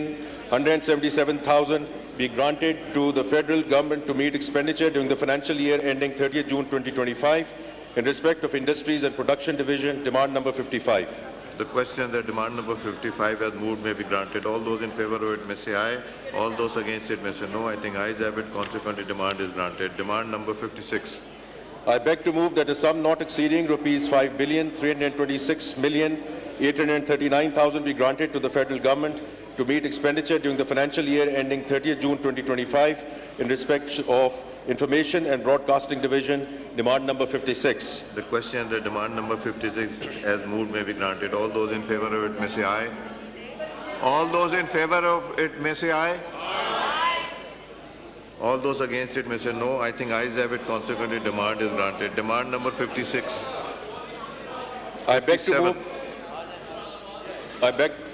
177,000 be granted to the federal government to meet expenditure during the financial year ending 30th June 2025 in respect of Industries and Production Division, demand number 55. The question that demand number 55 as moved may be granted. All those in favor of it may say aye. All those against it may say no. I think ayes have it. Consequently, demand is granted. Demand number 56. I beg to move that a sum not exceeding rupees 5,326,839,000 be granted to the federal government to meet expenditure during the financial year ending 30th June 2025 in respect of Information and Broadcasting Division, demand number 56. The question that demand number 56 as moved may be granted. All those in favor of it may say aye. All those in favor of it may say aye. All those against it may say no. I think ayes have it. Consequently, demand is granted. Demand number 56. I beg to move.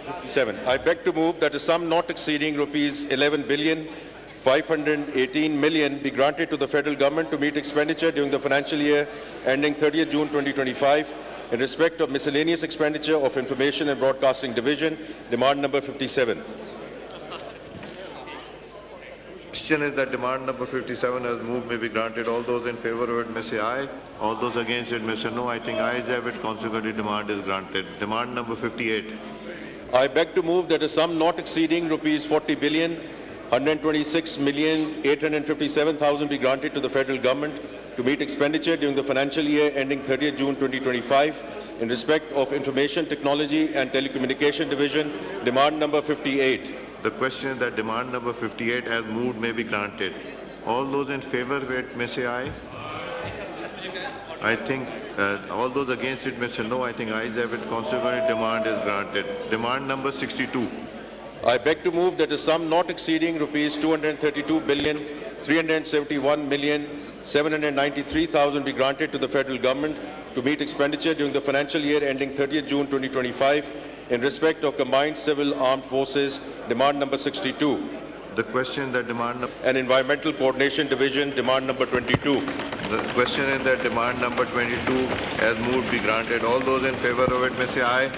57. I beg to move that a sum not exceeding rupees 11,518 million be granted to the federal government to meet expenditure during the financial year ending 30th June 2025 in respect of miscellaneous expenditure of Information and Broadcasting Division, demand number 57. Question is that demand number 57 as moved may be granted. All those in favor of it may say aye. All those against it may say no. I think ayes have it. Consequently, demand is granted. Demand number 58. I beg to move that a sum not exceeding rupees 40,126,857,000 be granted to the federal government to meet expenditure during the financial year ending 30th June 2025 in respect of Information Technology and Telecommunication Division, demand number 58. The question that demand number 58 as moved may be granted. All those in favor of it may say aye. I think all those against it may say no. I think ayes have it. Consequently, demand is granted. Demand number 62. I beg to move that a sum not exceeding rupees 232,371,793,000 be granted to the federal government to meet expenditure during the financial year ending 30th June 2025 in respect of Combined Civil Armed Forces, demand number 62. The question that demand and Environmental Coordination Division, demand number 22. The question is that demand number 22 as moved be granted. All those in favor of it may say aye.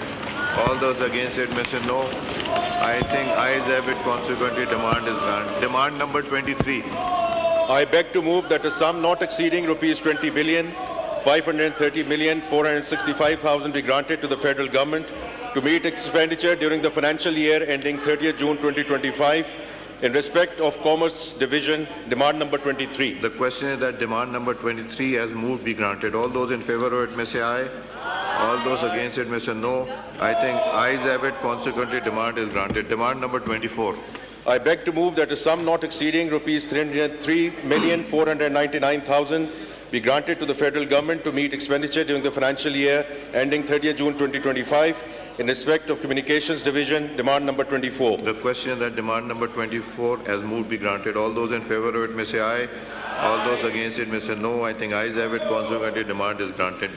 All those against it may say no. I think ayes have it. Consequently, demand is granted. Demand number 23. I beg to move that a sum not exceeding rupees 20,530,465,000 be granted to the federal government to meet expenditure during the financial year ending 30th June 2025 in respect of Commerce Division, demand number 23. The question is that demand number 23 as moved be granted. All those in favor of it may say aye. All those against it may say no. I think ayes have it. Consequently, demand is granted. Demand number 24. I beg to move that a sum not exceeding rupees 303,499,000 be granted to the federal government to meet expenditure during the financial year ending 30th June 2025 in respect of Communications Division, demand number 24. The question that demand number 24 as moved be granted. All those in favor of it may say aye. All those against it may say no. I think ayes have it. Consequently, demand is granted.